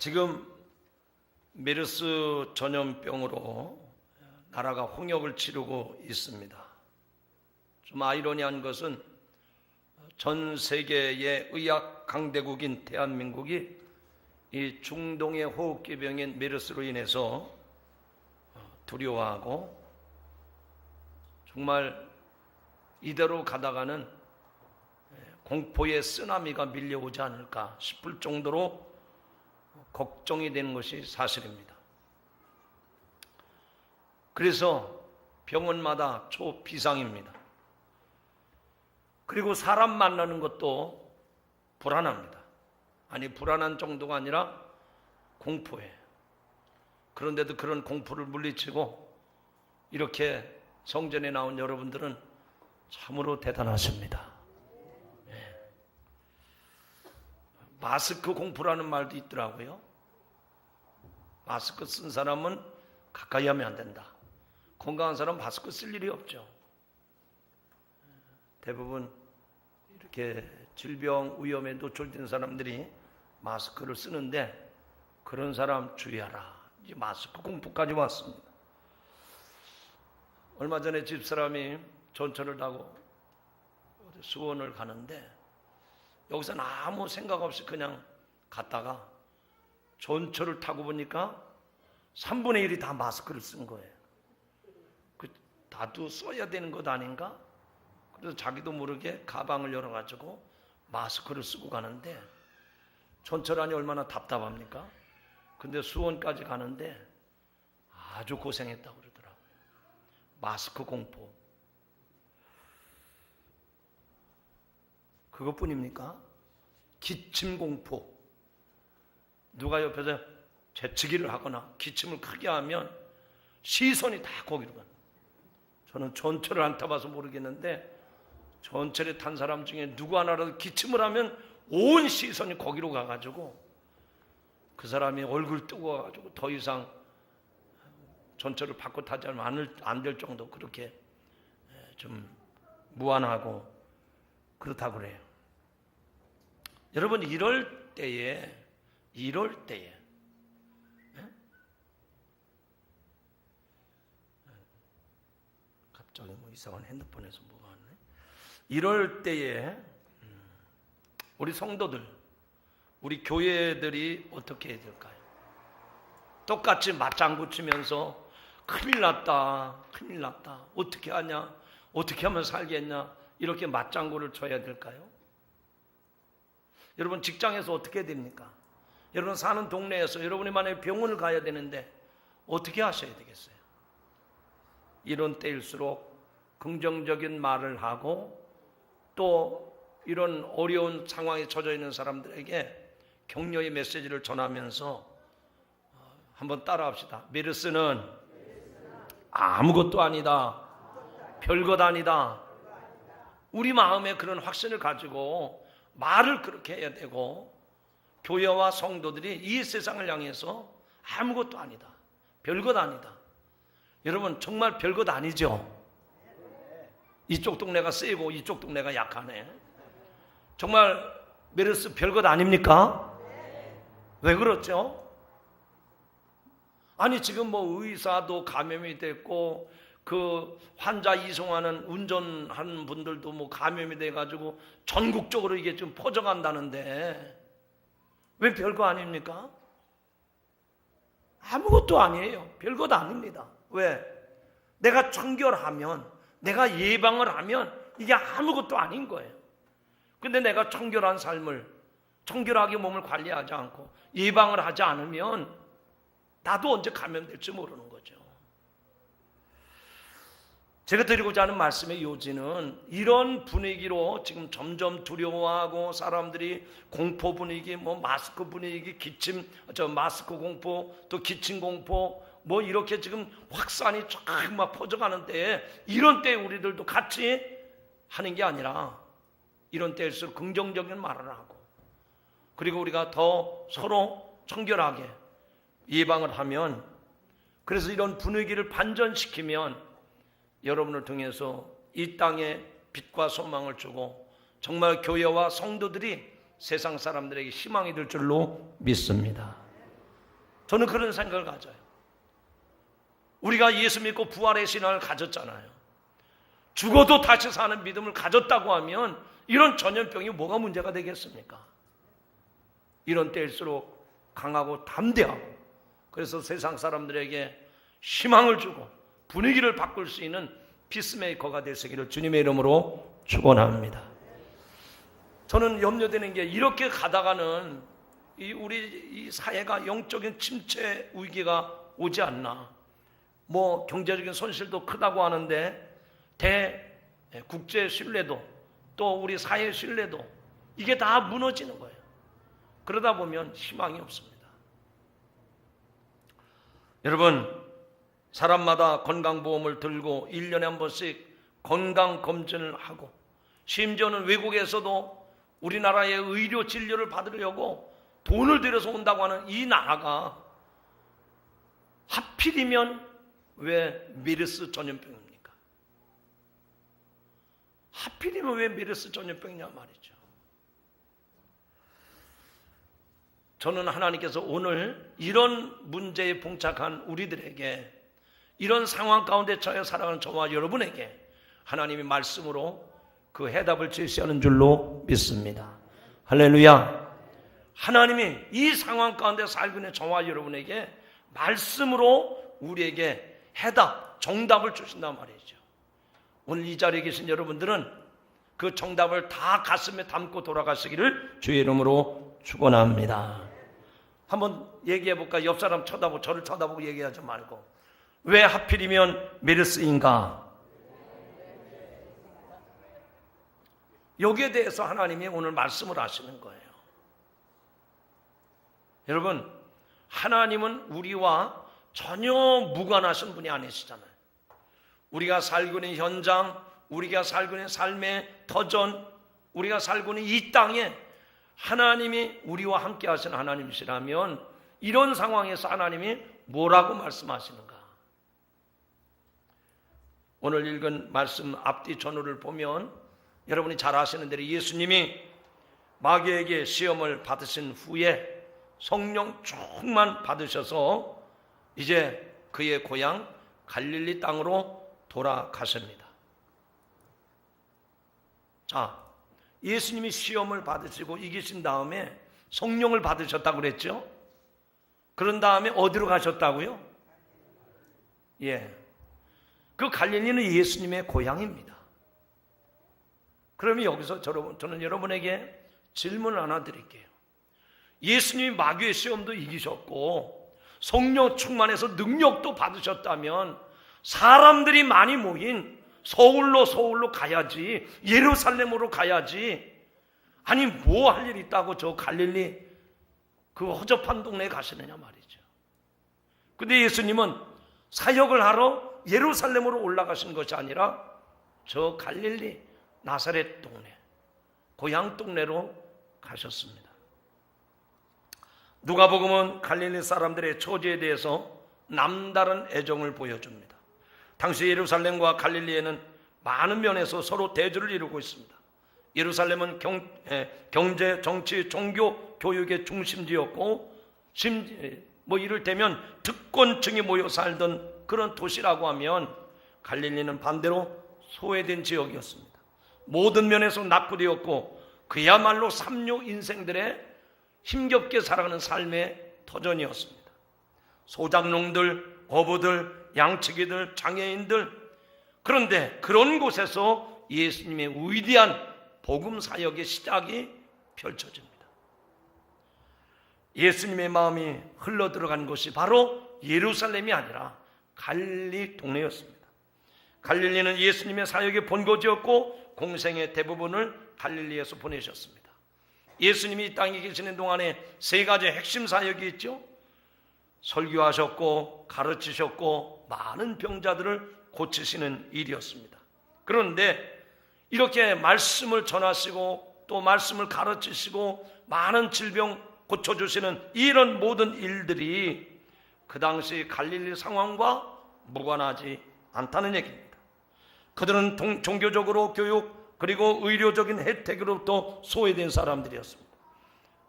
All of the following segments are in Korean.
지금 메르스 전염병으로 나라가 홍역을 치르고 있습니다. 좀 아이러니한 것은 전 세계의 의학 강대국인 대한민국이 이 중동의 호흡기병인 메르스로 인해서 두려워하고 정말 이대로 가다가는 공포의 쓰나미가 밀려오지 않을까 싶을 정도로 걱정이 되는 것이 사실입니다. 그래서 병원마다 초비상입니다. 그리고 사람 만나는 것도 불안합니다. 아니, 불안한 정도가 아니라 공포예요. 그런데도 그런 공포를 물리치고 이렇게 성전에 나온 여러분들은 참으로 대단하십니다. 마스크 공포라는 말도 있더라고요. 마스크 쓴 사람은 가까이 하면 안 된다. 건강한 사람은 마스크 쓸 일이 없죠. 대부분 이렇게 질병 위험에 노출된 사람들이 마스크를 쓰는데 그런 사람 주의하라. 이제 마스크 공포까지 왔습니다. 얼마 전에 집사람이 전철을 타고 수원을 가는데 여기서 아무 생각 없이 그냥 갔다가 전철을 타고 보니까 3분의 1이 다 마스크를 쓴 거예요. 나도 써야 되는 것 아닌가? 그래서 자기도 모르게 가방을 열어가지고 마스크를 쓰고 가는데 전철 안이 얼마나 답답합니까? 근데 수원까지 가는데 아주 고생했다고 그러더라고요. 마스크 공포. 그것뿐입니까? 기침 공포. 누가 옆에서 재치기를 하거나 기침을 크게 하면 시선이 다 거기로 가요. 저는 전철을 안 타봐서 모르겠는데 전철에 탄 사람 중에 누구 하나라도 기침을 하면 온 시선이 거기로 가가지고 그 사람이 얼굴 뜨거워가지고 더 이상 전철을 바꿔 타지 않으면 안 될 정도 그렇게 좀 무안하고 그렇다고 그래요. 여러분, 이럴 때에 갑자기 뭐 이상한 핸드폰에서 뭐가 왔네. 이럴 때에 우리 성도들, 우리 교회들이 어떻게 해야 될까요? 똑같이 맞장구 치면서 큰일 났다, 어떻게 하냐, 어떻게 하면 살겠냐, 이렇게 맞장구를 쳐야 될까요? 여러분, 직장에서 어떻게 해야 됩니까? 여러분 사는 동네에서 여러분이 만약에 병원을 가야 되는데 어떻게 하셔야 되겠어요? 이런 때일수록 긍정적인 말을 하고 또 이런 어려운 상황에 처져 있는 사람들에게 격려의 메시지를 전하면서 한번 따라합시다. 메르스는 아무것도 아니다. 별것 아니다. 우리 마음에 그런 확신을 가지고 말을 그렇게 해야 되고 교회와 성도들이 이 세상을 향해서 아무것도 아니다. 별것 아니다. 여러분, 정말 별것 아니죠? 이쪽 동네가 세고 이쪽 동네가 약하네. 정말 메르스 별것 아닙니까? 왜 그렇죠? 아니, 지금 뭐 의사도 감염이 됐고 그 환자 이송하는 운전하는 분들도 뭐 감염이 돼가지고 전국적으로 이게 좀 퍼져간다는데 왜 별거 아닙니까? 아무것도 아니에요. 별것 아닙니다. 왜? 내가 청결하면, 내가 예방을 하면 이게 아무것도 아닌 거예요. 근데 내가 청결한 삶을, 청결하게 몸을 관리하지 않고 예방을 하지 않으면 나도 언제 감염될지 모르는 거죠. 제가 드리고자 하는 말씀의 요지는 이런 분위기로 지금 점점 두려워하고 사람들이 공포 분위기, 뭐 마스크 분위기, 마스크 공포, 또 기침 공포, 뭐 이렇게 지금 확산이 쫙 막 퍼져가는 때에 이런 때에 우리들도 같이 하는 게 아니라 이런 때일수록 긍정적인 말을 하고 그리고 우리가 더 서로 청결하게 예방을 하면 그래서 이런 분위기를 반전시키면 여러분을 통해서 이 땅에 빛과 소망을 주고 정말 교회와 성도들이 세상 사람들에게 희망이 될 줄로 믿습니다. 저는 그런 생각을 가져요. 우리가 예수 믿고 부활의 신앙을 가졌잖아요. 죽어도 다시 사는 믿음을 가졌다고 하면 이런 전염병이 뭐가 문제가 되겠습니까? 이런 때일수록 강하고 담대하고, 그래서 세상 사람들에게 희망을 주고 분위기를 바꿀 수 있는 피스메이커가 되시기를 주님의 이름으로 축원합니다. 저는 염려되는 게 이렇게 가다가는 우리 이 사회가 영적인 침체 위기가 오지 않나. 뭐 경제적인 손실도 크다고 하는데 국제 신뢰도 또 우리 사회 신뢰도 이게 다 무너지는 거예요. 그러다 보면 희망이 없습니다. 여러분, 사람마다 건강보험을 들고 1년에 한 번씩 건강검진을 하고, 심지어는 외국에서도 우리나라의 의료 진료를 받으려고 돈을 들여서 온다고 하는 이 나라가 하필이면 왜 메르스 전염병입니까? 하필이면 왜 메르스 전염병이냐 말이죠. 저는 하나님께서 오늘 이런 문제에 봉착한 우리들에게, 이런 상황 가운데 처해 살아가는 저와 여러분에게 하나님이 말씀으로 그 해답을 제시하는 줄로 믿습니다. 할렐루야. 하나님이 이 상황 가운데 살고 있는 저와 여러분에게 말씀으로 우리에게 해답, 정답을 주신단 말이죠. 오늘 이 자리에 계신 여러분들은 그 정답을 다 가슴에 담고 돌아가시기를 주의 이름으로 축원합니다. 한번 얘기해 볼까? 옆 사람 쳐다보고, 저를 쳐다보고 얘기하지 말고, 왜 하필이면 메르스인가? 여기에 대해서 하나님이 오늘 말씀을 하시는 거예요. 여러분, 하나님은 우리와 전혀 무관하신 분이 아니시잖아요. 우리가 살고 있는 현장, 우리가 살고 있는 삶의 터전, 우리가 살고 있는 이 땅에 하나님이 우리와 함께 하시는 하나님이시라면 이런 상황에서 하나님이 뭐라고 말씀하시는가? 오늘 읽은 말씀 앞뒤 전후를 보면 여러분이 잘 아시는 대로 예수님이 마귀에게 시험을 받으신 후에 성령 충만 받으셔서 이제 그의 고향 갈릴리 땅으로 돌아가십니다. 자, 예수님이 시험을 받으시고 이기신 다음에 성령을 받으셨다고 그랬죠? 그런 다음에 어디로 가셨다고요? 예, 그 갈릴리는 예수님의 고향입니다. 그러면 여기서 저는 여러분에게 질문을 하나 드릴게요. 예수님이 마귀의 시험도 이기셨고 성령 충만해서 능력도 받으셨다면 사람들이 많이 모인 서울로 가야지, 예루살렘으로 가야지, 아니 뭐 할 일 있다고 저 갈릴리 그 허접한 동네에 가시느냐 말이죠. 근데 예수님은 사역을 하러 예루살렘으로 올라가신 것이 아니라 저 갈릴리 나사렛 동네, 고향 동네로 가셨습니다. 누가복음은 갈릴리 사람들의 처지에 대해서 남다른 애정을 보여줍니다. 당시 예루살렘과 갈릴리에는 많은 면에서 서로 대조를 이루고 있습니다. 예루살렘은 경제, 정치, 종교, 교육의 중심지였고 이를테면 특권층이 모여 살던 그런 도시라고 하면 갈릴리는 반대로 소외된 지역이었습니다. 모든 면에서 낙후되었고 그야말로 삼류 인생들의 힘겹게 살아가는 삶의 터전이었습니다. 소작농들, 어부들, 양치기들, 장애인들, 그런데 그런 곳에서 예수님의 위대한 복음 사역의 시작이 펼쳐집니다. 예수님의 마음이 흘러들어간 곳이 바로 예루살렘이 아니라 갈릴리 동네였습니다. 갈릴리는 예수님의 사역의 본거지였고 공생의 대부분을 갈릴리에서 보내셨습니다. 예수님이 이 땅에 계시는 동안에 세 가지 핵심 사역이 있죠. 설교하셨고 가르치셨고 많은 병자들을 고치시는 일이었습니다. 그런데 이렇게 말씀을 전하시고 또 말씀을 가르치시고 많은 질병 고쳐주시는 이런 모든 일들이 그 당시 갈릴리 상황과 무관하지 않다는 얘기입니다. 그들은 종교적으로 교육 그리고 의료적인 혜택으로부터 소외된 사람들이었습니다.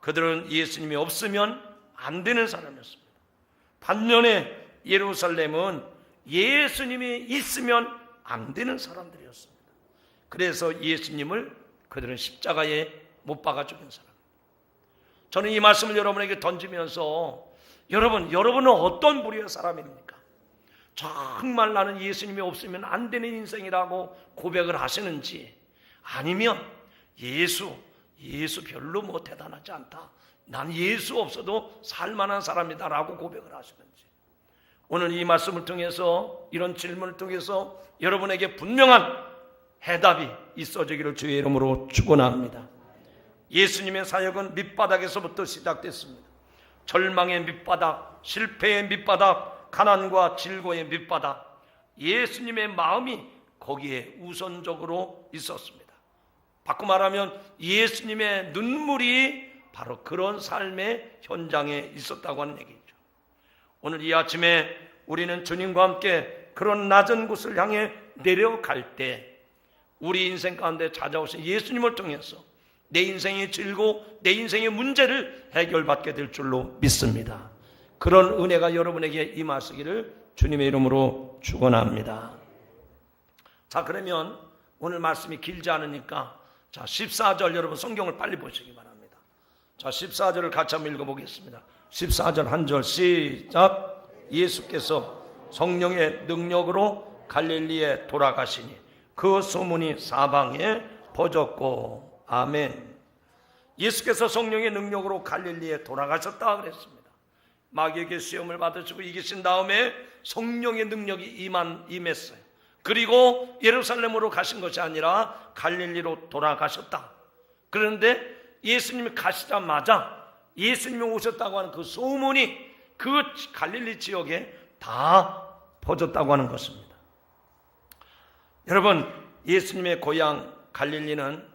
그들은 예수님이 없으면 안 되는 사람이었습니다. 반면에 예루살렘은 예수님이 있으면 안 되는 사람들이었습니다. 그래서 예수님을 그들은 십자가에 못 박아 죽인 사람. 저는 이 말씀을 여러분에게 던지면서 여러분은 어떤 부류의 사람입니까? 정말 나는 예수님이 없으면 안 되는 인생이라고 고백을 하시는지, 아니면 예수 별로 뭐 대단하지 않다, 난 예수 없어도 살만한 사람이다 라고 고백을 하시는지, 오늘 이 말씀을 통해서, 이런 질문을 통해서 여러분에게 분명한 해답이 있어지기를 주의 이름으로 축원합니다. 예수님의 사역은 밑바닥에서부터 시작됐습니다. 절망의 밑바닥, 실패의 밑바닥, 가난과 질고의 밑바닥, 예수님의 마음이 거기에 우선적으로 있었습니다. 바꿔 말하면 예수님의 눈물이 바로 그런 삶의 현장에 있었다고 하는 얘기죠. 오늘 이 아침에 우리는 주님과 함께 그런 낮은 곳을 향해 내려갈 때 우리 인생 가운데 찾아오신 예수님을 통해서 내 인생의 질고 내 인생의 문제를 해결받게 될 줄로 믿습니다. 그런 은혜가 여러분에게 임하시기를 주님의 이름으로 축원합니다. 자, 그러면 오늘 말씀이 길지 않으니까 14절 여러분 성경을 빨리 보시기 바랍니다. 14절을 같이 한번 읽어보겠습니다. 14절 한 절 시작. 예수께서 성령의 능력으로 갈릴리에 돌아가시니 그 소문이 사방에 퍼졌고. 아멘. 예수께서 성령의 능력으로 갈릴리에 돌아가셨다 그랬습니다. 마귀에게 시험을 받으시고 이기신 다음에 성령의 능력이 임했어요. 그리고 예루살렘으로 가신 것이 아니라 갈릴리로 돌아가셨다. 그런데 예수님이 가시자마자 예수님이 오셨다고 하는 그 소문이 그 갈릴리 지역에 다 퍼졌다고 하는 것입니다. 여러분, 예수님의 고향 갈릴리는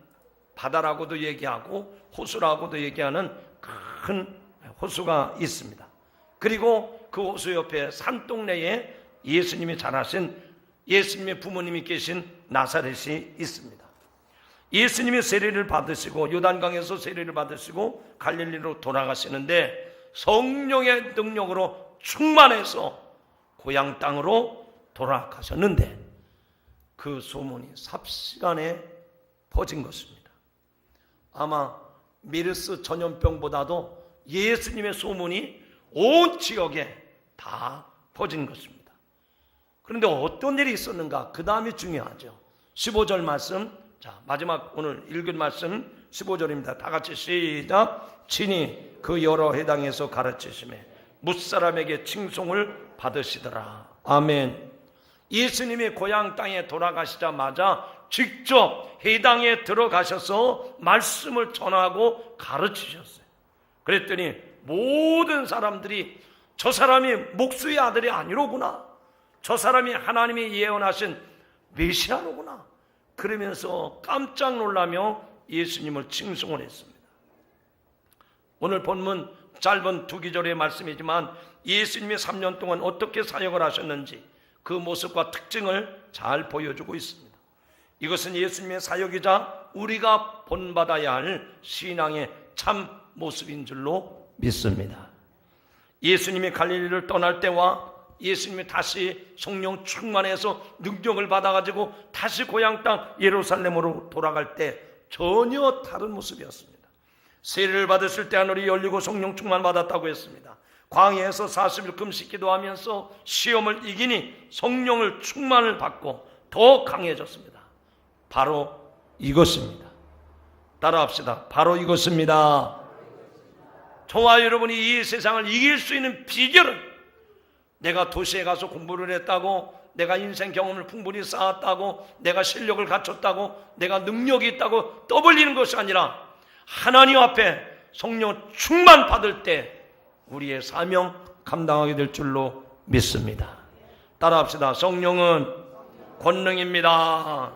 바다라고도 얘기하고 호수라고도 얘기하는 큰 호수가 있습니다. 그리고 그 호수 옆에 산동네에 예수님이 자라신, 예수님의 부모님이 계신 나사렛이 있습니다. 예수님이 세례를 받으시고 요단강에서 세례를 받으시고 갈릴리로 돌아가시는데 성령의 능력으로 충만해서 고향 땅으로 돌아가셨는데 그 소문이 삽시간에 퍼진 것입니다. 아마 메르스 전염병보다도 예수님의 소문이 온 지역에 다 퍼진 것입니다. 그런데 어떤 일이 있었는가? 그 다음이 중요하죠. 15절 말씀, 자, 마지막 오늘 읽은 말씀 15절입니다. 다 같이 시작. 친히 그 여러 회당에서 가르치심에 뭇사람에게 칭송을 받으시더라. 아멘. 예수님이 고향 땅에 돌아가시자마자 직접 회당에 들어가셔서 말씀을 전하고 가르치셨어요. 그랬더니 모든 사람들이 저 사람이 목수의 아들이 아니로구나, 저 사람이 하나님이 예언하신 메시아로구나, 그러면서 깜짝 놀라며 예수님을 칭송을 했습니다. 오늘 본문 짧은 두 기절의 말씀이지만 예수님이 3년 동안 어떻게 사역을 하셨는지 그 모습과 특징을 잘 보여주고 있습니다. 이것은 예수님의 사역이자 우리가 본받아야 할 신앙의 참 모습인 줄로 믿습니다. 예수님이 갈릴리를 떠날 때와 예수님이 다시 성령 충만해서 능력을 받아가지고 다시 고향 땅 예루살렘으로 돌아갈 때 전혀 다른 모습이었습니다. 세례를 받으실 때 하늘이 열리고 성령 충만 받았다고 했습니다. 광야에서 40일 금식 기도하면서 시험을 이기니 성령을 충만을 받고 더 강해졌습니다. 바로 이것입니다. 따라합시다. 바로 이것입니다. 저와 여러분이 이 세상을 이길 수 있는 비결은 내가 도시에 가서 공부를 했다고, 내가 인생 경험을 풍부히 쌓았다고, 내가 실력을 갖췄다고, 내가 능력이 있다고 떠벌리는 것이 아니라 하나님 앞에 성령 충만 받을 때 우리의 사명 감당하게 될 줄로 믿습니다. 따라합시다. 성령은 권능입니다.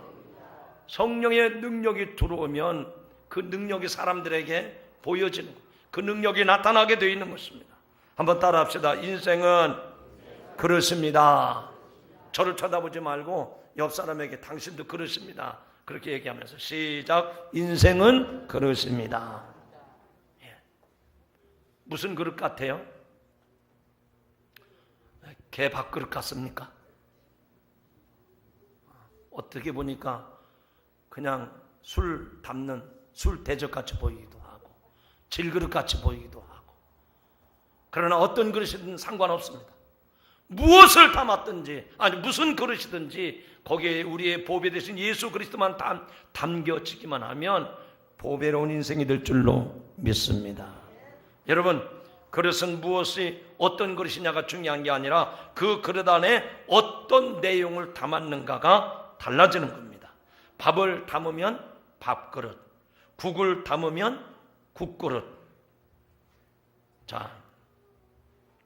성령의 능력이 들어오면 그 능력이 사람들에게 보여지는, 그 능력이 나타나게 되어 있는 것입니다. 한번 따라합시다. 인생은 그렇습니다. 저를 쳐다보지 말고 옆 사람에게 당신도 그렇습니다, 그렇게 얘기하면서 시작. 인생은 그렇습니다. 무슨 그릇 같아요? 개 밥그릇 같습니까? 어떻게 보니까 그냥 술 담는 술 대접같이 보이기도 하고 질그릇같이 보이기도 하고, 그러나 어떤 그릇이든 상관없습니다. 무엇을 담았든지, 아니 무슨 그릇이든지 거기에 우리의 보배 되신 예수 그리스도만 담겨지기만 하면 보배로운 인생이 될 줄로 믿습니다. 여러분, 그릇은 무엇이 어떤 그릇이냐가 중요한 게 아니라 그 그릇 안에 어떤 내용을 담았는가가 달라지는 겁니다. 밥을 담으면 밥그릇, 국을 담으면 국그릇. 자,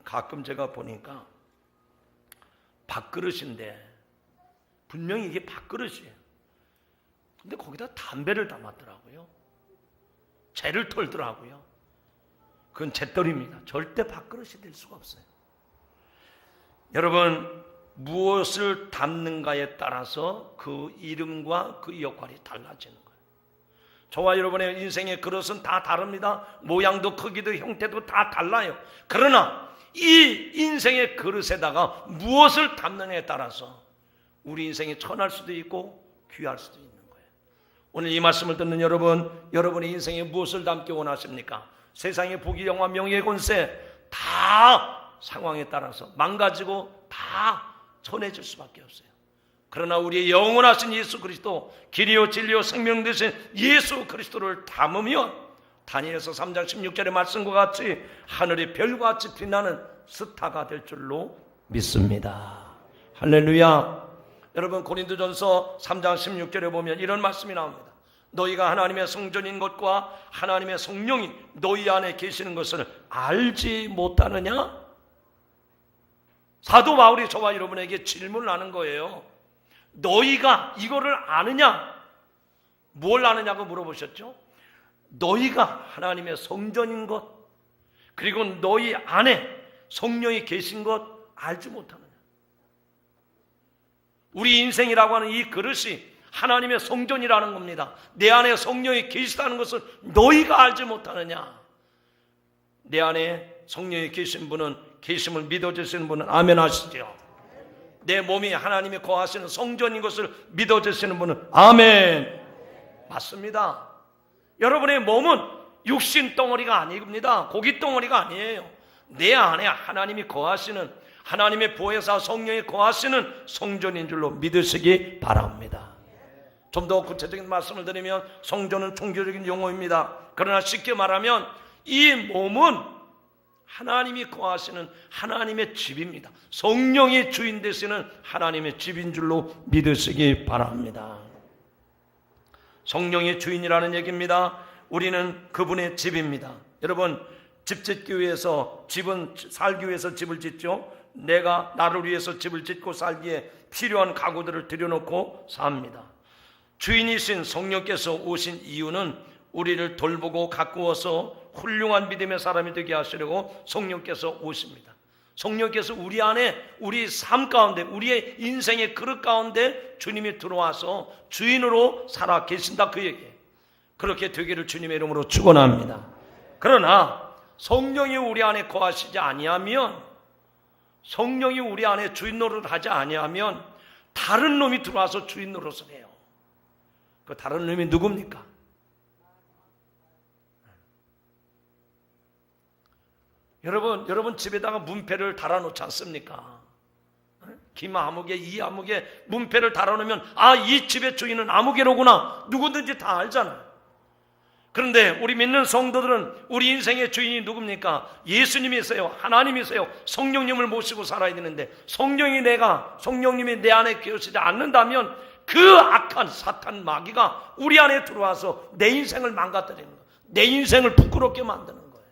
가끔 제가 보니까 밥그릇인데 분명히 이게 밥그릇이에요. 근데 거기다 담배를 담았더라고요. 재를 털더라고요. 그건 재떨입니다. 절대 밥그릇이 될 수가 없어요. 여러분, 무엇을 담는가에 따라서 그 이름과 그 역할이 달라지는 거예요. 저와 여러분의 인생의 그릇은 다 다릅니다. 모양도 크기도 형태도 다 달라요. 그러나 이 인생의 그릇에다가 무엇을 담느냐에 따라서 우리 인생이 천할 수도 있고 귀할 수도 있는 거예요. 오늘 이 말씀을 듣는 여러분, 여러분의 인생에 무엇을 담기 원하십니까? 세상의 부귀 영화 명예 권세 다 상황에 따라서 망가지고 다 전해질 수밖에 없어요. 그러나 우리의 영원하신 예수 그리스도, 길이요 진리요 생명 되신 예수 그리스도를 담으면 다니엘서 3장 16절의 말씀과 같이 하늘의 별과 같이 빛나는 스타가 될 줄로 믿습니다. 할렐루야. 여러분, 고린도전서 3장 16절에 보면 이런 말씀이 나옵니다. 너희가 하나님의 성전인 것과 하나님의 성령이 너희 안에 계시는 것을 알지 못하느냐? 사도 바울이 저와 여러분에게 질문을 하는 거예요. 너희가 이거를 아느냐? 뭘 아느냐고 물어보셨죠? 너희가 하나님의 성전인 것, 그리고 너희 안에 성령이 계신 것 알지 못하느냐? 우리 인생이라고 하는 이 그릇이 하나님의 성전이라는 겁니다. 내 안에 성령이 계시다는 것을 너희가 알지 못하느냐? 내 안에 성령이 계신 분은, 계심을 믿어주시는 분은 아멘 하시죠. 내 몸이 하나님이 거하시는 성전인 것을 믿어주시는 분은 아멘. 맞습니다. 여러분의 몸은 육신 덩어리가 아닙니다. 고기 덩어리가 아니에요. 내 안에 하나님이 거하시는, 하나님의 보혜사 성령이 거하시는 성전인 줄로 믿으시기 바랍니다. 좀 더 구체적인 말씀을 드리면 성전은 종교적인 용어입니다. 그러나 쉽게 말하면 이 몸은 하나님이 거하시는 하나님의 집입니다. 성령이 주인 되시는 하나님의 집인 줄로 믿으시기 바랍니다. 성령이 주인이라는 얘기입니다. 우리는 그분의 집입니다. 여러분, 집 짓기 위해서, 집은 살기 위해서 집을 짓죠. 내가 나를 위해서 집을 짓고 살기에 필요한 가구들을 들여놓고 삽니다. 주인이신 성령께서 오신 이유는 우리를 돌보고 가꾸어서 훌륭한 믿음의 사람이 되게 하시려고 성령께서 오십니다. 성령께서 우리 안에, 우리 삶 가운데, 우리의 인생의 그릇 가운데 주님이 들어와서 주인으로 살아 계신다, 그 얘기예요. 그렇게 되기를 주님의 이름으로 축원합니다. 그러나 성령이 우리 안에 거하시지 아니하면, 성령이 우리 안에 주인 노릇을 하지 아니하면 다른 놈이 들어와서 주인 노릇을 해요. 그 다른 놈이 누굽니까? 여러분 집에다가 문패를 달아놓지 않습니까? 김 아무개, 이 아무개 문패를 달아놓으면 아, 이 집의 주인은 아무개로구나, 누구든지 다 알잖아요. 그런데 우리 믿는 성도들은 우리 인생의 주인이 누굽니까? 예수님이세요. 하나님이세요. 성령님을 모시고 살아야 되는데 성령님이 내 안에 계시지 않는다면 그 악한 사탄 마귀가 우리 안에 들어와서 내 인생을 망가뜨리는 거예요. 내 인생을 부끄럽게 만드는 거예요.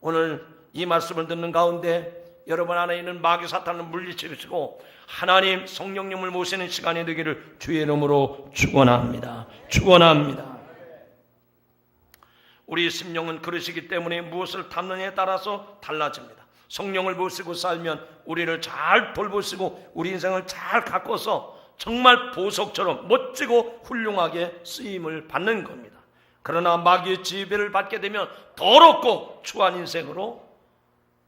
오늘 이 말씀을 듣는 가운데 여러분 안에 있는 마귀 사탄을 물리치시고 하나님 성령님을 모시는 시간이 되기를 주의 이름으로 축원합니다. 축원합니다. 우리 심령은 그릇이기 때문에 무엇을 담느냐에 따라서 달라집니다. 성령을 모시고 살면 우리를 잘 돌보시고 우리 인생을 잘 가꿔서 정말 보석처럼 멋지고 훌륭하게 쓰임을 받는 겁니다. 그러나 마귀의 지배를 받게 되면 더럽고 추한 인생으로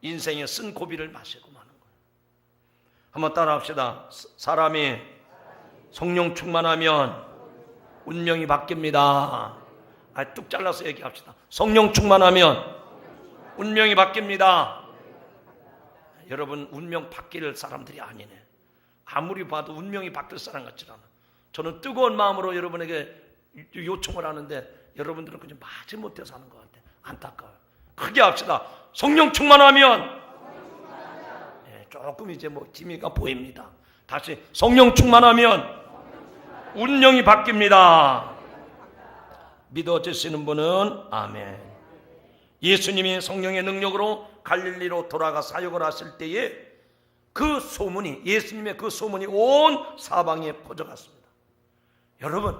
인생의 쓴 고비를 마시고 마는 거예요. 한번 따라합시다. 사람이 성령 충만하면 운명이 바뀝니다. 뚝 잘라서 얘기합시다. 성령 충만하면 운명이 바뀝니다. 여러분, 운명 바뀔 사람들이 아니네. 아무리 봐도 운명이 바뀔 사람 같지 않아. 저는 뜨거운 마음으로 여러분에게 요청을 하는데 여러분들은 그냥 마지 못해서 하는 것 같아. 안타까워요. 크게 합시다. 성령 충만하면, 조금 이제 기미가 보입니다. 다시, 성령 충만하면 운명이 바뀝니다. 믿어지시는 분은 아멘. 예수님이 성령의 능력으로 갈릴리로 돌아가 사역을 하실 때에 그 소문이, 예수님의 그 소문이 온 사방에 퍼져갔습니다. 여러분,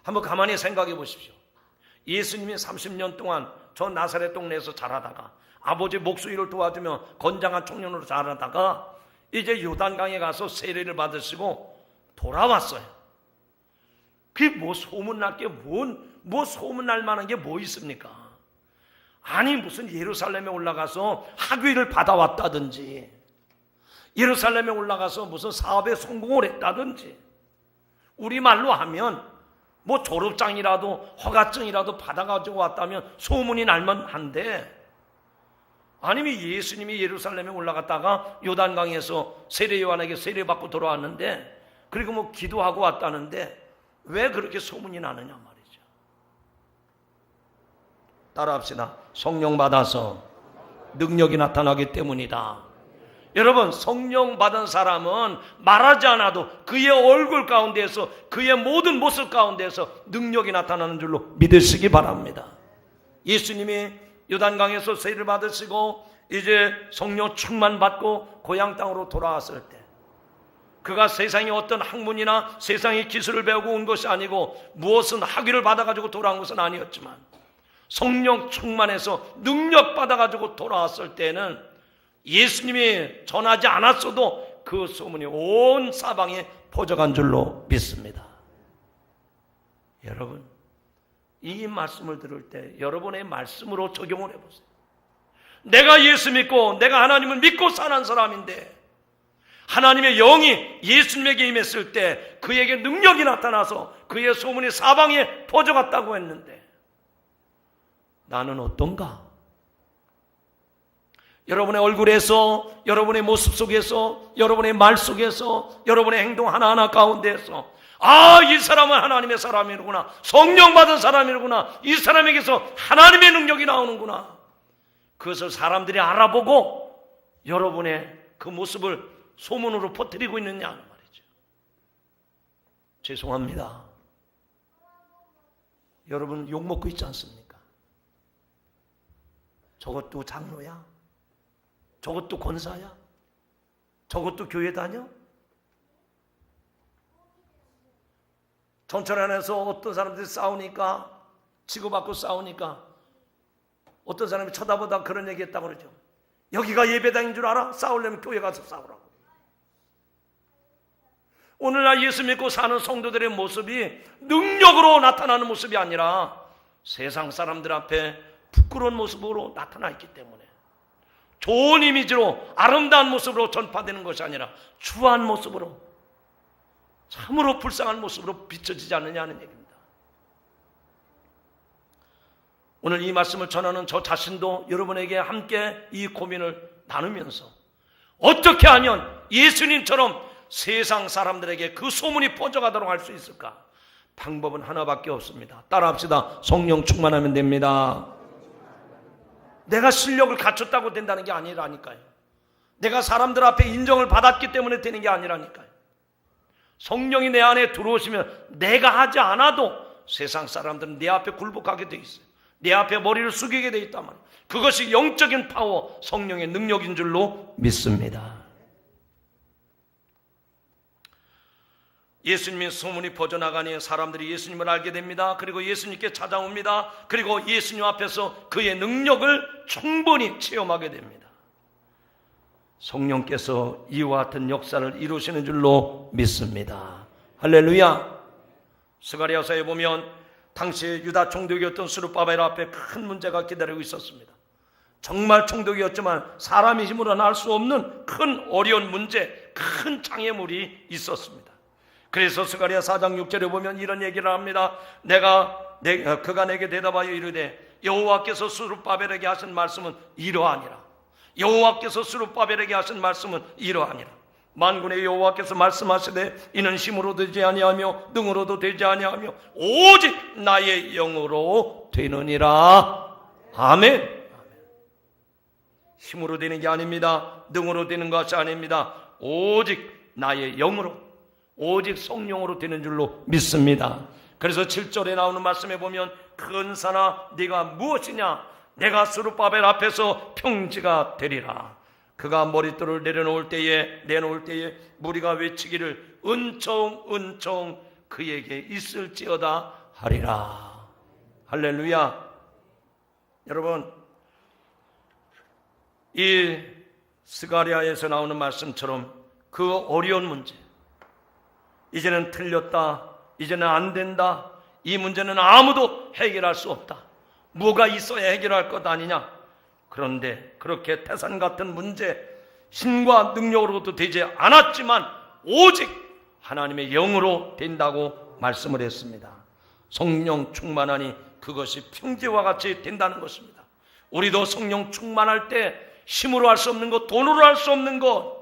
한번 가만히 생각해 보십시오. 예수님이 30년 동안 저 나사렛 동네에서 자라다가 아버지 목수일을 도와주며 건장한 청년으로 자라다가 이제 요단강에 가서 세례를 받으시고 돌아왔어요. 그게 뭐 소문날 게 뭐 소문날 만한 게 뭐 있습니까? 아니, 무슨 예루살렘에 올라가서 학위를 받아왔다든지, 예루살렘에 올라가서 무슨 사업에 성공을 했다든지, 우리말로 하면 뭐 졸업장이라도 허가증이라도 받아가지고 왔다면 소문이 날만 한데, 아니면 예수님이 예루살렘에 올라갔다가 요단강에서 세례 요한에게 세례받고 돌아왔는데, 그리고 뭐 기도하고 왔다는데 왜 그렇게 소문이 나느냐 말이죠. 따라합시다. 성령 받아서 능력이 나타나기 때문이다. 여러분, 성령 받은 사람은 말하지 않아도 그의 얼굴 가운데에서, 그의 모든 모습 가운데에서 능력이 나타나는 줄로 믿으시기 바랍니다. 예수님이 요단강에서 세례를 받으시고 이제 성령 충만 받고 고향 땅으로 돌아왔을 때, 그가 세상에 어떤 학문이나 세상의 기술을 배우고 온 것이 아니고 무엇은 학위를 받아가지고 돌아온 것은 아니었지만 성령 충만해서 능력 받아가지고 돌아왔을 때는 예수님이 전하지 않았어도 그 소문이 온 사방에 퍼져간 줄로 믿습니다. 여러분, 이 말씀을 들을 때 여러분의 말씀으로 적용을 해보세요. 내가 예수 믿고 내가 하나님을 믿고 사는 사람인데 하나님의 영이 예수님에게 임했을 때 그에게 능력이 나타나서 그의 소문이 사방에 퍼져갔다고 했는데 나는 어떤가? 여러분의 얼굴에서, 여러분의 모습 속에서, 여러분의 말 속에서, 여러분의 행동 하나하나 가운데에서 이 사람은 하나님의 사람이구나, 성령 받은 사람이구나, 이 사람에게서 하나님의 능력이 나오는구나, 그것을 사람들이 알아보고 여러분의 그 모습을 소문으로 퍼뜨리고 있느냐 말이죠. 죄송합니다. 여러분 욕먹고 있지 않습니까? 저것도 장로야? 저것도 권사야? 저것도 교회 다녀? 전철 안에서 어떤 사람들이 싸우니까, 치고받고 싸우니까 어떤 사람이 쳐다보다 그런 얘기 했다고 그러죠. 여기가 예배당인 줄 알아? 싸우려면 교회 가서 싸우라고. 오늘날 예수 믿고 사는 성도들의 모습이 능력으로 나타나는 모습이 아니라 세상 사람들 앞에 부끄러운 모습으로 나타나 있기 때문에 좋은 이미지로 아름다운 모습으로 전파되는 것이 아니라 추한 모습으로, 참으로 불쌍한 모습으로 비춰지지 않느냐는 얘기입니다. 오늘 이 말씀을 전하는 저 자신도 여러분에게 함께 이 고민을 나누면서 어떻게 하면 예수님처럼 세상 사람들에게 그 소문이 퍼져가도록 할 수 있을까? 방법은 하나밖에 없습니다. 따라합시다. 성령 충만하면 됩니다. 내가 실력을 갖췄다고 된다는 게 아니라니까요. 내가 사람들 앞에 인정을 받았기 때문에 되는 게 아니라니까요. 성령이 내 안에 들어오시면 내가 하지 않아도 세상 사람들은 내 앞에 굴복하게 돼 있어요. 내 앞에 머리를 숙이게 돼 있단 말이에요. 그것이 영적인 파워, 성령의 능력인 줄로 믿습니다. 예수님의 소문이 퍼져나가니 사람들이 예수님을 알게 됩니다. 그리고 예수님께 찾아옵니다. 그리고 예수님 앞에서 그의 능력을 충분히 체험하게 됩니다. 성령께서 이와 같은 역사를 이루시는 줄로 믿습니다. 할렐루야. 스가랴서에 보면 당시 유다 총독이었던 스룹바벨 앞에 큰 문제가 기다리고 있었습니다. 정말 총독이었지만 사람의 힘으로는 할 수 없는 큰 어려운 문제, 큰 장애물이 있었습니다. 그래서 스가랴 4장 6절에 보면 이런 얘기를 합니다. 그가 내게 대답하여 이르되 여호와께서 스룹바벨에게 하신 말씀은 이러하니라. 여호와께서 스룹바벨에게 하신 말씀은 이러하니라. 만군의 여호와께서 말씀하시되 이는 힘으로 되지 아니하며 능으로도 되지 아니하며 오직 나의 영으로 되느니라. 아멘. 힘으로 되는 게 아닙니다. 능으로 되는 것이 아닙니다. 오직 나의 영으로, 오직 성령으로 되는 줄로 믿습니다. 그래서 7절에 나오는 말씀에 보면 근사나 네가 무엇이냐, 내가 스룹바벨 앞에서 평지가 되리라. 그가 머릿돌을 내놓을 때에 무리가 외치기를 은총 은총 그에게 있을지어다 하리라. 할렐루야. 여러분, 이 스가랴에서 나오는 말씀처럼 그 어려운 문제, 이제는 틀렸다, 이제는 안 된다, 이 문제는 아무도 해결할 수 없다, 뭐가 있어야 해결할 것 아니냐. 그런데 그렇게 태산 같은 문제, 힘과 능력으로도 되지 않았지만 오직 하나님의 영으로 된다고 말씀을 했습니다. 성령 충만하니 그것이 평지와 같이 된다는 것입니다. 우리도 성령 충만할 때 힘으로 할 수 없는 것, 돈으로 할 수 없는 것,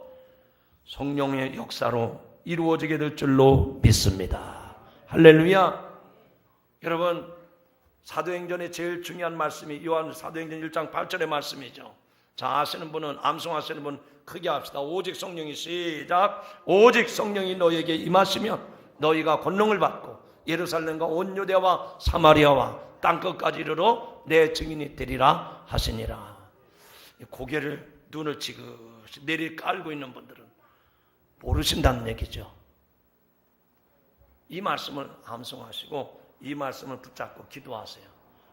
성령의 역사로 이루어지게 될 줄로 믿습니다. 할렐루야. 여러분, 사도행전의 제일 중요한 말씀이 요한 사도행전 1장 8절의 말씀이죠. 자, 아시는 분은, 암송하시는 분 크게 합시다. 오직 성령이, 시작. 오직 성령이 너희에게 임하시면 너희가 권능을 받고 예루살렘과 온 유대와 사마리아와 땅끝까지 이르러 내 증인이 되리라 하시니라. 고개를, 눈을 지그시 내리 깔고 있는 분들은 모르신다는 얘기죠. 이 말씀을 암송하시고 이 말씀을 붙잡고 기도하세요.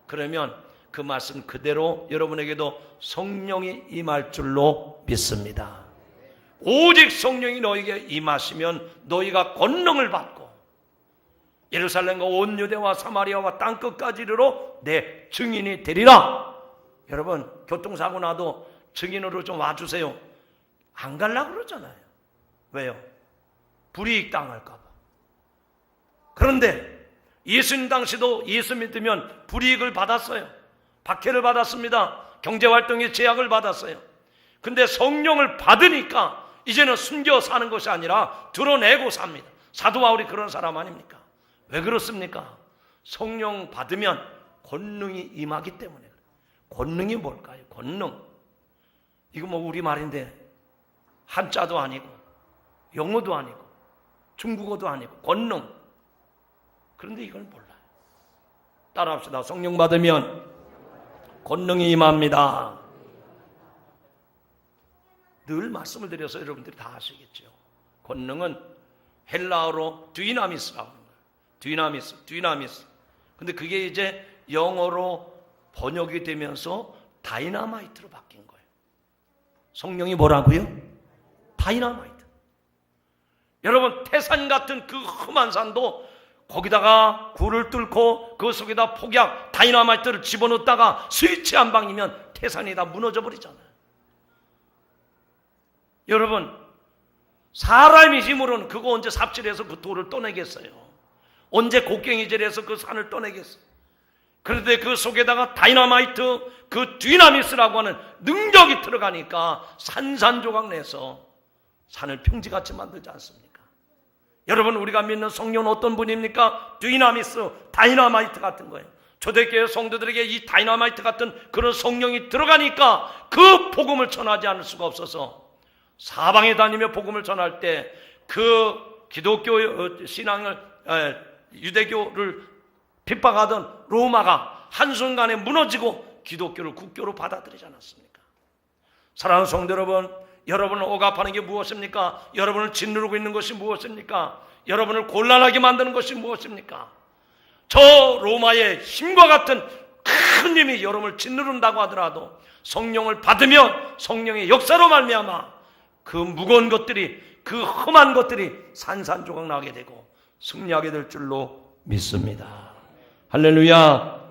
그러면 그 말씀 그대로 여러분에게도 성령이 임할 줄로 믿습니다. 오직 성령이 너에게 임하시면 너희가 권능을 받고 예루살렘과 온 유대와 사마리아와 땅끝까지 이르러 내 증인이 되리라. 여러분, 교통사고 나도 증인으로 좀 와주세요. 안 가려고 그러잖아요. 왜요? 불이익 당할까 봐. 그런데 예수님 당시도 예수 믿으면 불이익을 받았어요. 박해를 받았습니다. 경제활동에 제약을 받았어요. 근데 성령을 받으니까 이제는 숨겨 사는 것이 아니라 드러내고 삽니다. 사도 바울이 그런 사람 아닙니까? 왜 그렇습니까? 성령 받으면 권능이 임하기 때문에. 권능이 뭘까요? 권능. 이거 뭐 우리말인데 한자도 아니고 영어도 아니고 중국어도 아니고 권능. 그런데 이걸 몰라요. 따라합시다. 성령 받으면 권능이 임합니다. 늘 말씀을 드려서 여러분들이 다 아시겠죠. 권능은 헬라어로 디나미스라고 하는 거예요. 디나미스. 근데 그게 이제 영어로 번역이 되면서 다이나마이트로 바뀐 거예요. 성령이 뭐라고요? 다이나마이트. 여러분, 태산 같은 그 험한 산도 거기다가 굴을 뚫고 그 속에다 폭약, 다이나마이트를 집어넣다가 스위치 한 방이면 태산이 다 무너져 버리잖아요. 여러분, 사람의 힘으로는 그거 언제 삽질해서 그 돌을 떠내겠어요? 언제 곡괭이질해서 그 산을 떠내겠어요? 그런데 그 속에다가 다이나마이트, 그 디나미스라고 하는 능력이 들어가니까 산산조각 내서 산을 평지같이 만들지 않습니까? 여러분, 우리가 믿는 성령은 어떤 분입니까? 디나미스, 다이나마이트 같은 거예요. 초대교회 성도들에게 이 다이나마이트 같은 그런 성령이 들어가니까 그 복음을 전하지 않을 수가 없어서 사방에 다니며 복음을 전할 때 그 기독교 신앙을, 유대교를 핍박하던 로마가 한순간에 무너지고 기독교를 국교로 받아들이지 않았습니까? 사랑하는 성도 여러분, 여러분을 억압하는 게 무엇입니까? 여러분을 짓누르고 있는 것이 무엇입니까? 여러분을 곤란하게 만드는 것이 무엇입니까? 저 로마의 힘과 같은 큰 힘이 여러분을 짓누른다고 하더라도 성령을 받으면 성령의 역사로 말미암아 그 무거운 것들이, 그 험한 것들이 산산조각 나게 되고 승리하게 될 줄로 믿습니다. 할렐루야.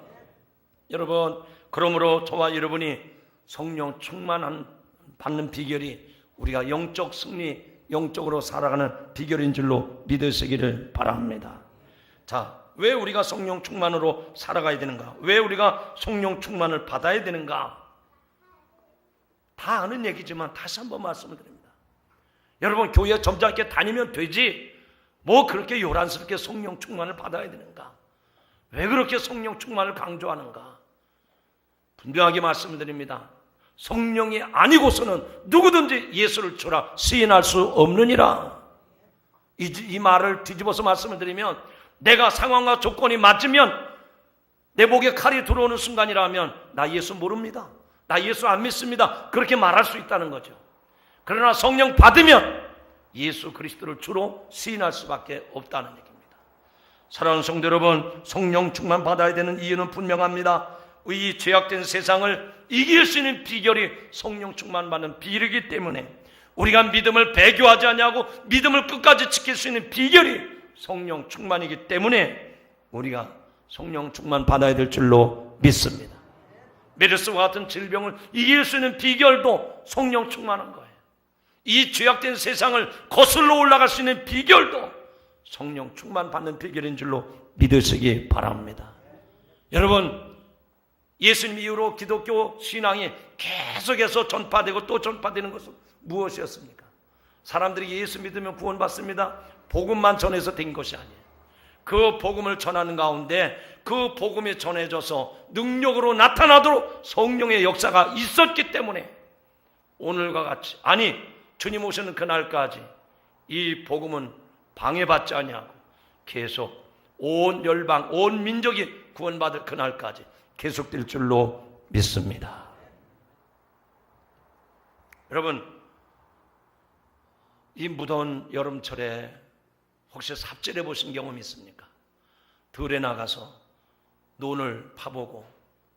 여러분, 그러므로 저와 여러분이 성령 충만 받는 비결이 우리가 영적 승리, 영적으로 살아가는 비결인 줄로 믿으시기를 바랍니다. 자, 왜 우리가 성령 충만으로 살아가야 되는가? 왜 우리가 성령 충만을 받아야 되는가? 다 아는 얘기지만 다시 한번 말씀을 드립니다. 여러분, 교회 점잖게 다니면 되지 뭐 그렇게 요란스럽게 성령 충만을 받아야 되는가? 왜 그렇게 성령 충만을 강조하는가? 분명하게 말씀드립니다. 성령이 아니고서는 누구든지 예수를 주라 시인할 수 없느니라. 이 말을 뒤집어서 말씀을 드리면, 내가 상황과 조건이 맞으면, 내 목에 칼이 들어오는 순간이라면 나 예수 모릅니다, 나 예수 안 믿습니다, 그렇게 말할 수 있다는 거죠. 그러나 성령 받으면 예수 그리스도를 주로 시인할 수밖에 없다는 얘기입니다. 사랑하는 성도 여러분, 성령 충만 받아야 되는 이유는 분명합니다. 이 죄악된 세상을 이길 수 있는 비결이 성령 충만 받는 비결이기 때문에, 우리가 믿음을 배교하지 않냐고 믿음을 끝까지 지킬 수 있는 비결이 성령 충만이기 때문에 우리가 성령 충만 받아야 될 줄로 믿습니다. 메르스와 같은 질병을 이길 수 있는 비결도 성령 충만한 거예요. 이 죄악된 세상을 거슬러 올라갈 수 있는 비결도 성령 충만 받는 비결인 줄로 믿으시기 바랍니다. 여러분, 예수님 이후로 기독교 신앙이 계속해서 전파되고 또 전파되는 것은 무엇이었습니까? 사람들이 예수 믿으면 구원받습니다. 복음만 전해서 된 것이 아니에요. 그 복음을 전하는 가운데 그 복음이 전해져서 능력으로 나타나도록 성령의 역사가 있었기 때문에 오늘과 같이, 아니 주님 오시는 그날까지 이 복음은 방해받지 아니하고 계속 온 열방, 온 민족이 구원받을 그날까지 계속될 줄로 믿습니다. 여러분, 이 무더운 여름철에 혹시 삽질해 보신 경험이 있습니까? 들에 나가서 논을 파보고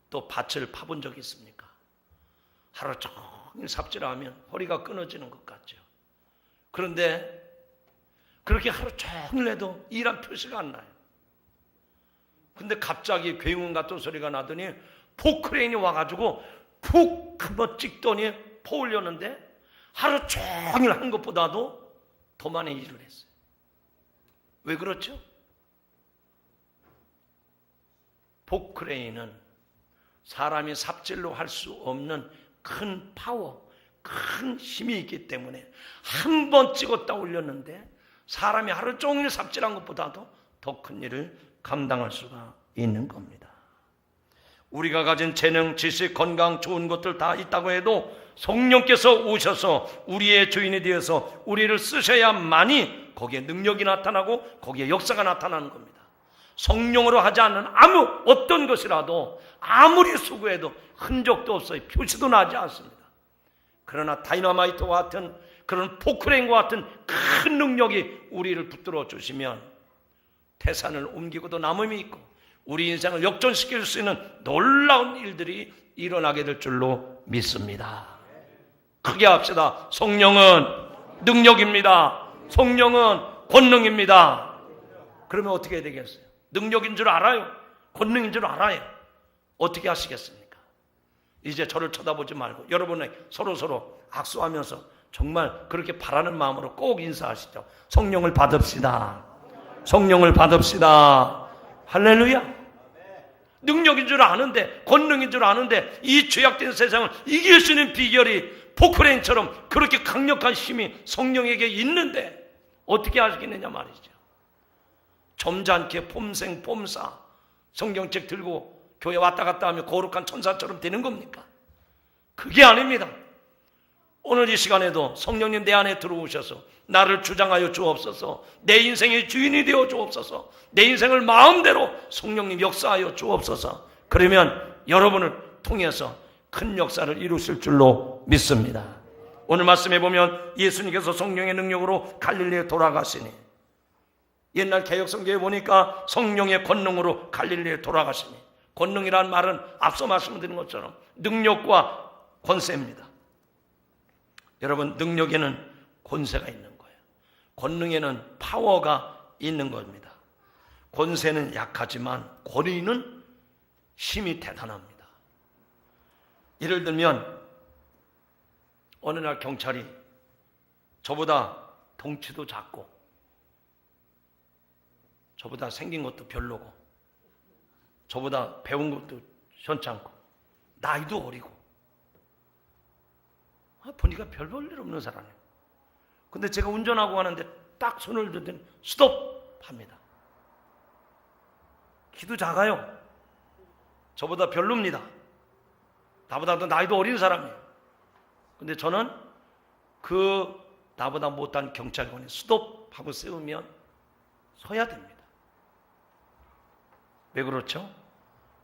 또 밭을 파본 적이 있습니까? 하루 종일 삽질하면 허리가 끊어지는 것 같죠. 그런데 그렇게 하루 종일 해도 일한 표시가 안 나요. 근데 갑자기 괴문 같은 소리가 나더니 포크레인이 와가지고 푹 한번 찍더니 퍼 올렸는데 하루 종일 한 것보다도 더 많이 일을 했어요. 왜 그렇죠? 포크레인은 사람이 삽질로 할 수 없는 큰 파워, 큰 힘이 있기 때문에 한 번 찍었다 올렸는데 사람이 하루 종일 삽질한 것보다도 더 큰 일을 감당할 수가 있는 겁니다. 우리가 가진 재능, 지식, 건강, 좋은 것들 다 있다고 해도 성령께서 오셔서 우리의 주인이 되어서 우리를 쓰셔야만이 거기에 능력이 나타나고 거기에 역사가 나타나는 겁니다. 성령으로 하지 않는 아무 어떤 것이라도 아무리 수고해도 흔적도 없어요. 표시도 나지 않습니다. 그러나 다이너마이트와 같은 그런 포크레인과 같은 큰 능력이 우리를 붙들어 주시면 태산을 옮기고도 남음이 있고 우리 인생을 역전시킬 수 있는 놀라운 일들이 일어나게 될 줄로 믿습니다. 크게 합시다. 성령은 능력입니다. 성령은 권능입니다. 그러면 어떻게 해야 되겠어요? 능력인 줄 알아요. 권능인 줄 알아요. 어떻게 하시겠습니까? 이제 저를 쳐다보지 말고 여러분의 서로 악수하면서 정말 그렇게 바라는 마음으로 꼭 인사하시죠. 성령을 받읍시다. 성령을 받읍시다. 할렐루야. 능력인 줄 아는데, 권능인 줄 아는데 이 죄악된 세상을 이길 수 있는 비결이 포크레인처럼 그렇게 강력한 힘이 성령에게 있는데 어떻게 하시겠느냐 말이죠. 점잖게 폼생폼사 성경책 들고 교회 왔다 갔다 하며 거룩한 천사처럼 되는 겁니까? 그게 아닙니다. 오늘 이 시간에도 성령님 내 안에 들어오셔서 나를 주장하여 주옵소서, 내 인생의 주인이 되어 주옵소서, 내 인생을 마음대로 성령님 역사하여 주옵소서. 그러면 여러분을 통해서 큰 역사를 이루실 줄로 믿습니다. 오늘 말씀해 보면 예수님께서 성령의 능력으로 갈릴리에 돌아가시니, 옛날 개혁성경에 보니까 성령의 권능으로 갈릴리에 돌아가시니, 권능이라는 말은 앞서 말씀드린 것처럼 능력과 권세입니다. 여러분, 능력에는 권세가 있는 거예요. 권능에는 파워가 있는 겁니다. 권세는 약하지만 권위는 힘이 대단합니다. 예를 들면 어느 날 경찰이 저보다 덩치도 작고 저보다 생긴 것도 별로고 저보다 배운 것도 현찮고 나이도 어리고 보니까 별 볼 일 없는 사람이에요. 근데 제가 운전하고 가는데 딱 손을 들더니 스톱 합니다. 키도 작아요. 저보다 별로입니다. 나보다 더 나이도 어린 사람이에요. 근데 저는 그 나보다 못한 경찰관이 스톱하고 세우면 서야 됩니다. 왜 그렇죠?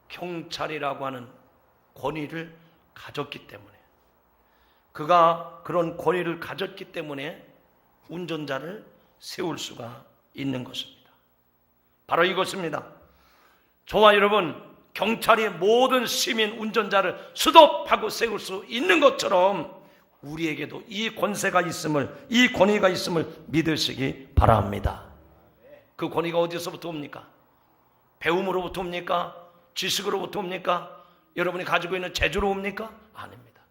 경찰이라고 하는 권위를 가졌기 때문에, 그가 그런 권위를 가졌기 때문에 운전자를 세울 수가 있는 것입니다. 바로 이것입니다. 저와 여러분, 경찰이 모든 시민 운전자를 스톱하고 세울 수 있는 것처럼 우리에게도 이 권세가 있음을, 이 권위가 있음을 믿으시기 바랍니다. 그 권위가 어디서부터 옵니까? 배움으로부터 옵니까? 지식으로부터 옵니까? 여러분이 가지고 있는 재주로 옵니까? 아닙니다.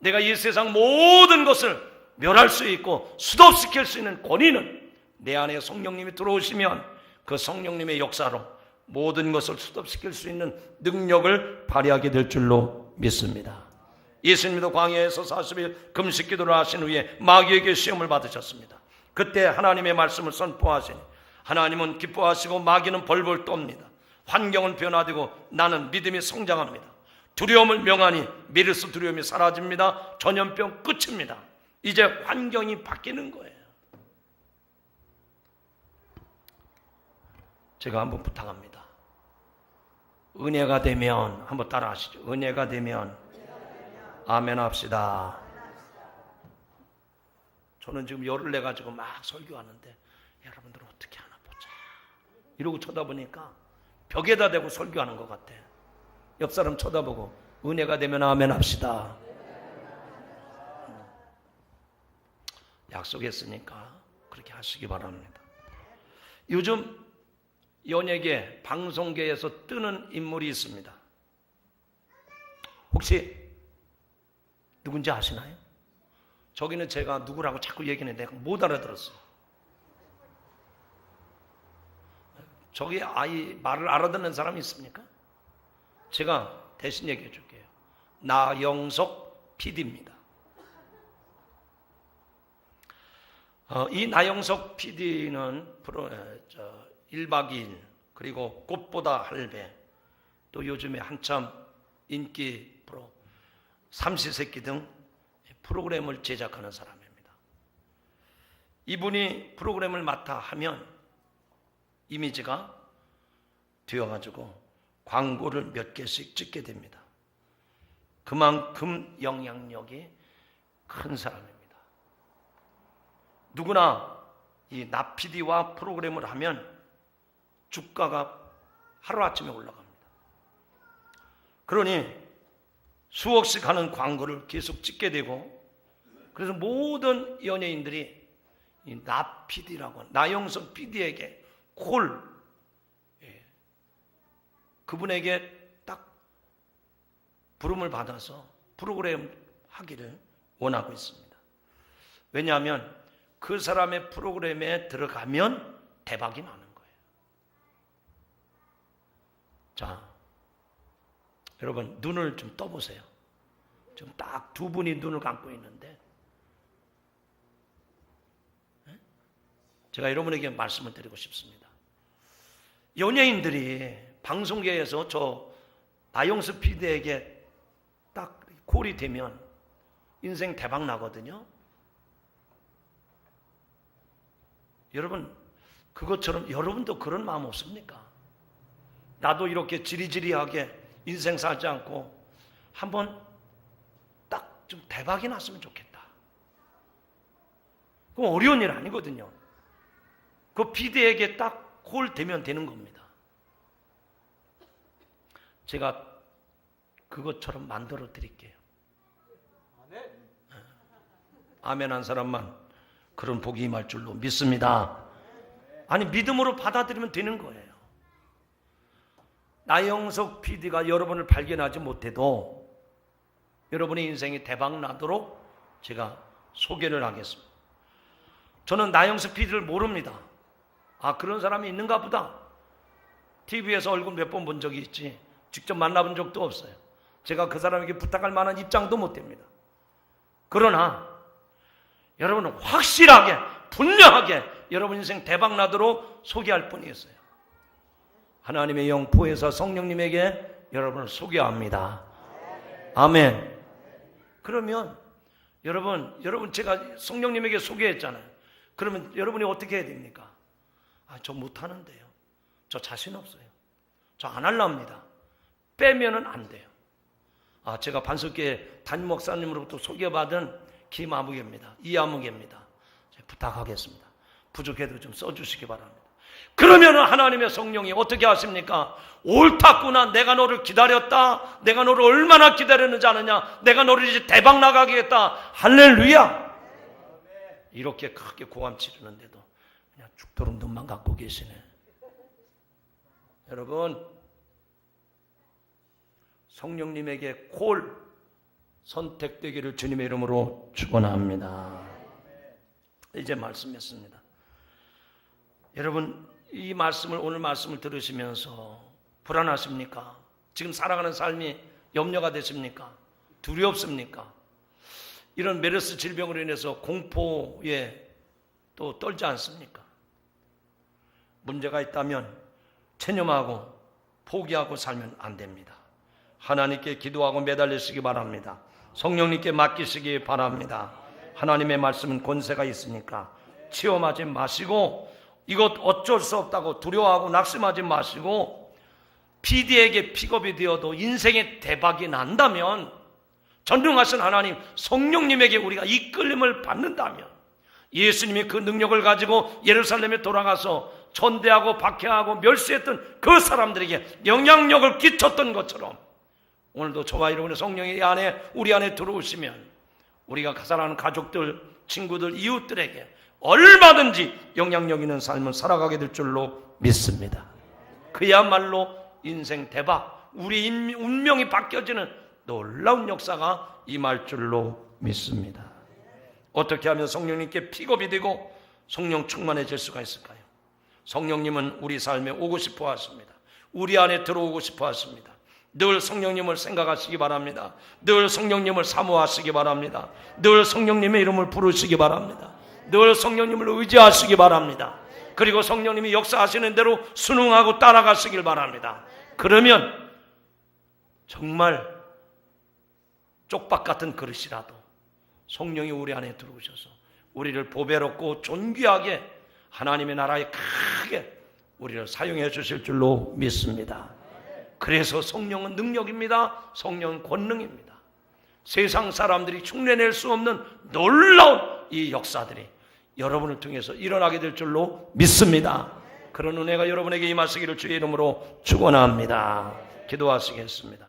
내가 이 세상 모든 것을 멸할 수 있고 스톱시킬 수 있는 권위는 내 안에 성령님이 들어오시면 그 성령님의 역사로 모든 것을 스톱시킬 수 있는 능력을 발휘하게 될 줄로 믿습니다. 예수님도 광야에서 40일 금식 기도를 하신 후에 마귀에게 시험을 받으셨습니다. 그때 하나님의 말씀을 선포하시니 하나님은 기뻐하시고 마귀는 벌벌 떱니다. 환경은 변화되고 나는 믿음이 성장합니다. 두려움을 명하니 메르스 두려움이 사라집니다. 전염병 끝입니다. 이제 환경이 바뀌는 거예요. 제가 한번 부탁합니다. 은혜가 되면, 한번 따라 하시죠. 은혜가 되면 아멘 합시다. 저는 지금 열을 내가지고 막 설교하는데 여러분들은 어떻게 하나 보자 이러고 쳐다보니까 벽에다 대고 설교하는 것 같아. 옆 사람 쳐다보고 은혜가 되면 아멘 합시다. 약속했으니까 그렇게 하시기 바랍니다. 요즘 연예계, 방송계에서 뜨는 인물이 있습니다. 혹시 누군지 아시나요? 저기는 제가 누구라고 자꾸 얘기했는데 못 알아들었어요. 저기 아이 말을 알아듣는 사람이 있습니까? 제가 대신 얘기해 줄게요. 나영석 PD입니다. 이 나영석 PD는 1박 2일 그리고 꽃보다 할배, 또 요즘에 한참 인기 프로 삼시세끼 등 프로그램을 제작하는 사람입니다. 이분이 프로그램을 맡아 하면 이미지가 되어가지고 광고를 몇 개씩 찍게 됩니다. 그만큼 영향력이 큰 사람입니다. 누구나 이 나 PD와 프로그램을 하면 주가가 하루아침에 올라갑니다. 그러니 수억씩 하는 광고를 계속 찍게 되고, 그래서 모든 연예인들이 이 나 PD라고 하는 나영석 PD에게 그분에게 딱 부름을 받아서 프로그램 하기를 원하고 있습니다. 왜냐하면 그 사람의 프로그램에 들어가면 대박이 나는 거예요. 자, 여러분 눈을 좀 떠보세요. 지금 딱 두 분이 눈을 감고 있는데 제가 여러분에게 말씀을 드리고 싶습니다. 연예인들이 방송계에서 저 나영석 PD에게 딱 콜이 되면 인생 대박 나거든요. 여러분 그것처럼 여러분도 그런 마음 없습니까? 나도 이렇게 지리지리하게 인생 살지 않고 한번 딱 좀 대박이 났으면 좋겠다. 그건 어려운 일 아니거든요. 그 PD에게 딱 콜 되면 되는 겁니다. 제가 그것처럼 만들어 드릴게요. 아멘 한 사람만 그런 복이 임할 줄로 믿습니다. 아니 믿음으로 받아들이면 되는 거예요. 나영석 PD가 여러분을 발견하지 못해도 여러분의 인생이 대박 나도록 제가 소개를 하겠습니다. 저는 나영석 PD를 모릅니다. 아, 그런 사람이 있는가 보다. TV에서 얼굴 몇 번 본 적이 있지 직접 만나본 적도 없어요. 제가 그 사람에게 부탁할 만한 입장도 못 됩니다. 그러나 여러분은 확실하게 분명하게 여러분 인생 대박 나도록 소개할 분이 있어요. 하나님의 영 보혜사 성령님에게 여러분을 소개합니다. 아멘. 그러면 여러분 제가 성령님에게 소개했잖아요. 그러면 여러분이 어떻게 해야 됩니까? 아, 저 못하는데요. 저 자신 없어요. 저 안 할랍니다. 빼면은 안 돼요. 아, 제가 반석교회 담임 목사님으로부터 소개받은 김아무개입니다. 이아무개입니다. 제가 부탁하겠습니다. 부족해도 좀 써주시기 바랍니다. 그러면 하나님의 성령이 어떻게 하십니까? 옳다구나. 내가 너를 기다렸다. 내가 너를 얼마나 기다렸는지 아느냐. 내가 너를 이제 대박 나가겠다. 할렐루야. 이렇게 크게 고함 지르는데도 그냥 죽도록 눈만 갖고 계시네. 여러분, 성령님에게 콜 선택되기를 주님의 이름으로 축원합니다. 이제 말씀했습니다. 여러분, 이 말씀을 오늘 말씀을 들으시면서 불안하십니까? 지금 살아가는 삶이 염려가 되십니까? 두렵습니까? 이런 메르스 질병으로 인해서 공포에 또 떨지 않습니까? 문제가 있다면 체념하고 포기하고 살면 안 됩니다. 하나님께 기도하고 매달리시기 바랍니다. 성령님께 맡기시기 바랍니다. 하나님의 말씀은 권세가 있으니까 체험하지 마시고 이것 어쩔 수 없다고 두려워하고 낙심하지 마시고 PD에게 픽업이 되어도 인생의 대박이 난다면 전능하신 하나님 성령님에게 우리가 이끌림을 받는다면 예수님이 그 능력을 가지고 예루살렘에 돌아가서 전대하고 박해하고 멸시했던 그 사람들에게 영향력을 끼쳤던 것처럼 오늘도 저와 여러분의 성령이 우리 안에 들어오시면 우리가 사랑하는 가족들, 친구들, 이웃들에게 얼마든지 영향력 있는 삶을 살아가게 될 줄로 믿습니다. 그야말로 인생 대박, 우리 운명이 바뀌어지는 놀라운 역사가 임할 줄로 믿습니다. 어떻게 하면 성령님께 픽업이 되고 성령 충만해질 수가 있을까요? 성령님은 우리 삶에 오고 싶어 하십니다. 우리 안에 들어오고 싶어 하십니다. 늘 성령님을 생각하시기 바랍니다. 늘 성령님을 사모하시기 바랍니다. 늘 성령님의 이름을 부르시기 바랍니다. 늘 성령님을 의지하시기 바랍니다. 그리고 성령님이 역사하시는 대로 순응하고 따라가시길 바랍니다. 그러면 정말 쪽박 같은 그릇이라도 성령이 우리 안에 들어오셔서 우리를 보배롭고 존귀하게 하나님의 나라에 크게 우리를 사용해 주실 줄로 믿습니다. 그래서 성령은 능력입니다. 성령은 권능입니다. 세상 사람들이 흉내낼 수 없는 놀라운 이 역사들이 여러분을 통해서 일어나게 될 줄로 믿습니다. 그런 은혜가 여러분에게 임하시기를 주의 이름으로 축원합니다. 기도하시겠습니다.